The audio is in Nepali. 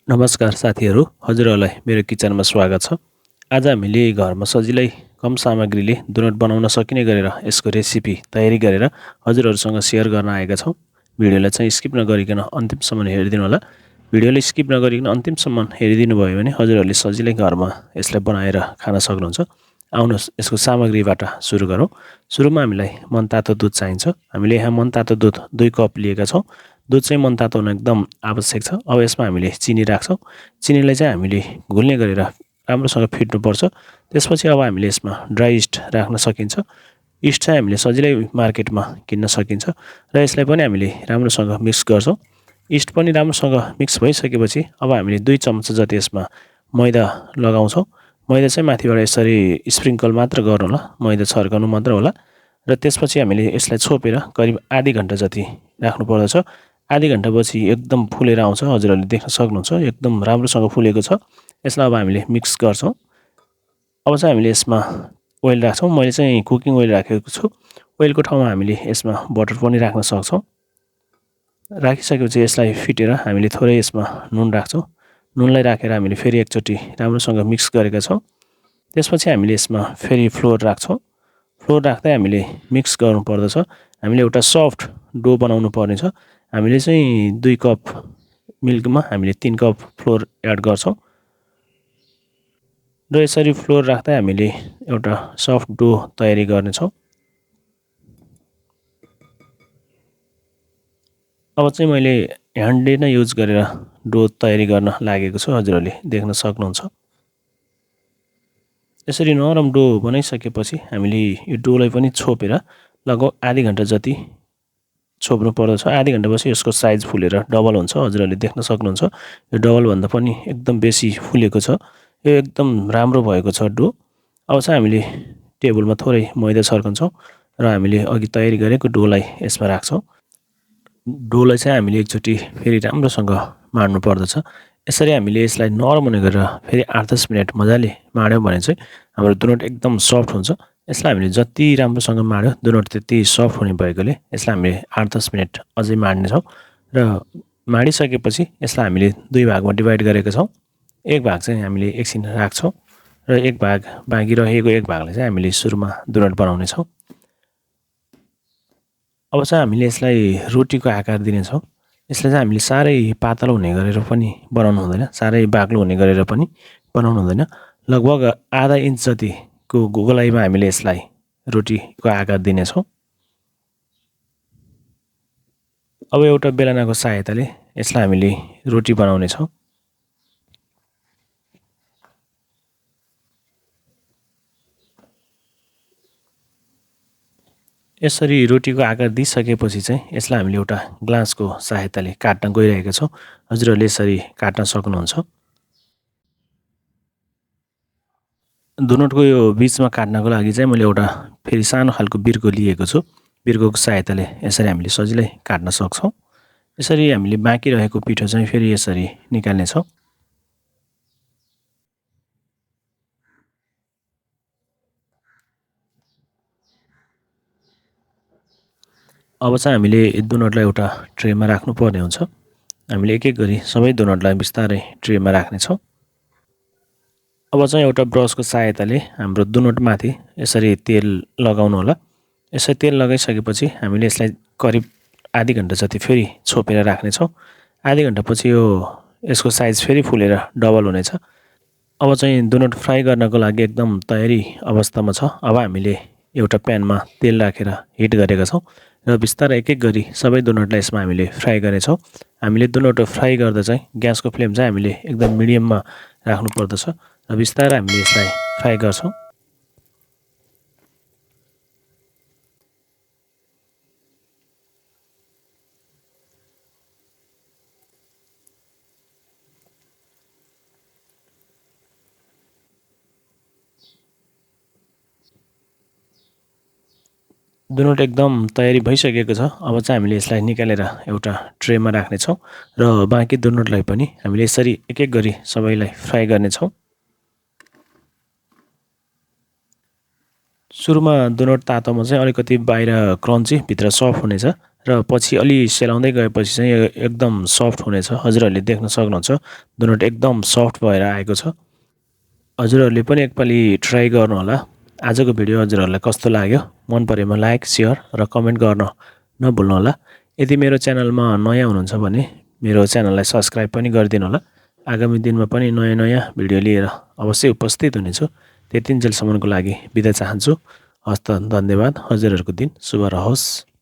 नमस्कार साथीहरू, हजुरहरूलाई मेरो किचनमा स्वागत छ। आज हामीले घरमा सजिलै कम सामग्रीले डोनट बनाउन सकिने गरेर यसको रेसिपी तयारी गरेर हजुरहरूसँग सेयर गर्न आएका छौँ। भिडियोलाई चाहिँ स्किप नगरिकन अन्तिमसम्म हेरिदिनु होला। भिडियोलाई स्किप नगरिकन अन्तिमसम्म हेरिदिनु भयो भने हजुरहरूले सजिलै घरमा यसलाई बनाएर खान सक्नुहुन्छ। आउनुहोस् यसको सामग्रीबाट सुरु गरौँ। सुरुमा हामीलाई मनतातो दुध चाहिन्छ। हामीले यहाँ मनतातो दुध 2 कप लिएका छौँ। दुध चाहिँ मनतातो हुन एकदम आवश्यक छ। अब यसमा हामीले चिनी राख्छौँ। चिनीलाई चाहिँ हामीले घुल्ने गरेर राम्रोसँग फिट्नुपर्छ। त्यसपछि अब हामीले यसमा ड्राई इस्ट राख्न सकिन्छ। इस्ट चाहिँ हामीले सजिलै मार्केटमा किन्न सकिन्छ र यसलाई पनि हामीले राम्रोसँग मिक्स गर्छौँ। इस्ट पनि राम्रोसँग मिक्स भइसकेपछि अब हामीले 2 चम्चा जति यसमा मैदा लगाउँछौँ। मैदा चाहिँ माथिबाट यसरी स्प्रिङ्कल मात्र गर्नु होला, मैदा छर्काउनु मात्र होला र त्यसपछि हामीले यसलाई छोपेर करिब आधी घन्टा जति राख्नुपर्दछ। आधी घन्टापछि एकदम फुलेर आउँछ, हजुरहरूले देख्न सक्नुहुन्छ एकदम राम्रोसँग फुलेको छ। यसलाई अब हामीले मिक्स गर्छौँ। अब चाहिँ हामीले यसमा ओइल राख्छौँ। मैले चाहिँ कुकिङ ओइल राखेको छु। ओइलको ठाउँमा हामीले यसमा बटर पनि राख्न सक्छौँ। राखिसकेपछि यसलाई फिटेर हामीले थोरै यसमा नुन राख्छौँ। नुनलाई राखेर हामीले फेरि एकचोटि राम्रोसँग मिक्स गरेका छौँ। त्यसपछि हामीले यसमा फेरि फ्लोर राख्छौँ। फ्लोर राख्दै हामीले मिक्स गर्नुपर्दछ। हामीले एउटा सफ्ट डो बनाउनु पर्नेछ। हामीले चाहिँ 2 कप मिल्कमा हामीले 3 कप फ्लोर एड गर्छौँ र यसरी फ्लोर राख्दै हामीले एउटा सफ्ट डो तयारी गर्नेछौँ। अब चाहिँ मैले ह्यान्डले नै युज गरेर डो तयारी गर्न लागेको छु, हजुरहरूले देख्न सक्नुहुन्छ। यसरी नरम डो बनाइसकेपछि हामीले यो डोलाई पनि छोपेर लगभग आधी घन्टा जति छोप्नु पर्दछ। आधी घन्टापछि यसको साइज फुलेर डबल हुन्छ, हजुरहरूले देख्न सक्नुहुन्छ। यो डबलभन्दा पनि एकदम बेसी फुलेको छ। यो एकदम राम्रो भएको छ डो। अब चाहिँ हामीले टेबलमा थोरै मैदा छर्कन्छौँ र हामीले अघि तयारी गरेको डोलाई यसमा राख्छौँ। डोलाई चाहिँ हामीले एकचोटि फेरि राम्रोसँग माड्नु पर्दछ। यसरी हामीले यसलाई नरम हुने गरेर फेरि 8-10 मिनट मजाले माड्यौँ भने चाहिँ हाम्रो डोनट एकदम सफ्ट हुन्छ। यसलाई हामीले जति राम्रोसँग माड्यो डोनट त्यति सफ्ट हुने भएकोले यसलाई हामीले 8-10 मिनट अझै माड्नेछौँ र माडिसकेपछि यसलाई हामीले 2 भागमा डिभाइड गरेका छौँ। एक भाग चाहिँ हामीले एकछिन राख्छौँ र एक भाग बाँकी रहेको एक भागलाई चाहिँ हामीले सुरुमा डोनट बनाउनेछौँ। अब चाहिँ हामीले यसलाई रोटीको आकार दिनेछौँ। यसलाई चाहिँ हामीले साह्रै पातलो हुने गरेर पनि बनाउनु हुँदैन, साह्रै बाक्लो हुने गरेर पनि बनाउनु हुँदैन। लगभग आधा इन्च जतिको गोलाइमा हामीले यसलाई रोटीको आकार दिनेछौँ। अब एउटा बेलनाको सहायताले यसलाई हामीले रोटी बनाउनेछौँ। यसरी रोटीको आकार दिइसकेपछि चाहिँ यसलाई हामीले एउटा ग्लासको सहायताले काट्न गइरहेका छौँ। हजुरहरूले यसरी काट्न सक्नुहुन्छ। डोनटको यो बिचमा काट्नको लागि चाहिँ मैले एउटा फेरि सानो खालको बिर्को लिएको छु। बिर्कोको सहायताले यसरी हामीले सजिलै काट्न सक्छौँ। यसरी हामीले बाँकी रहेको पिठो चाहिँ फेरि यसरी निकाल्नेछौँ। अब चाहिँ हामीले डोनटलाई एउटा ट्रेमा राख्नुपर्ने हुन्छ। हामीले एक एक गरी सबै डोनटलाई बिस्तारै ट्रेमा राख्नेछौँ। अब चाहिँ एउटा ब्रसको सहायताले हाम्रो डोनटमाथि यसरी तेल लगाउनु होला। यसरी तेल लगाइसकेपछि हामीले यसलाई करिब आधी घन्टा जति फेरि छोपेर राख्नेछौँ। आधी घन्टापछि यसको साइज फेरि फुलेर डबल हुनेछ। अब चाहिँ डोनट फ्राई गर्नको लागि एकदम तयारी अवस्थामा छ। अब हामीले एउटा प्यानमा तेल राखेर हिट गरेका छौँ र बिस्तारै एक एक गरी सबै डोनटलाई यसमा हामीले फ्राई गर्नेछौँ। हामीले डोनट फ्राई गर्दा चाहिँ ग्यासको फ्लेम चाहिँ हामीले एकदम मिडियममा राख्नु पर्दछ र बिस्तारै हामीले यसलाई फ्राई गर्छौँ। डोनट एकदम तयारी भइसकेको छ। अब चाहिँ हामीले यसलाई निकालेर एउटा ट्रेमा राख्नेछौँ र बाँकी डोनटलाई पनि हामीले यसरी एक एक गरी सबैलाई फ्राई गर्नेछौँ। सुरुमा डोनट तातोमा चाहिँ अलिकति बाहिर क्रन्ची भित्र सफ्ट हुनेछ र पछि अलि सेलाउँदै गएपछि चाहिँ यो एकदम सफ्ट हुनेछ। हजुरहरूले देख्न सक्नुहुन्छ डोनट एकदम सफ्ट भएर आएको छ। हजुरहरूले पनि एकपालि ट्राई गर्नुहोला। आजको भिडियो हजुरहरूलाई कस्तो लाग्यो? मन परेमा लाइक, सेयर र कमेन्ट गर्न नभुल्नुहोला। यदि मेरो च्यानलमा नयाँ हुनुहुन्छ भने मेरो च्यानललाई सब्सक्राइब पनि गरिदिनु होला। आगामी दिनमा पनि नयाँ भिडियो लिएर अवश्य उपस्थित हुनेछु। त्यतिन्जेलसम्मको लागि बिदा चाहन्छु। हस्त धन्यवाद। हजुरहरूको दिन शुभ रहोस्।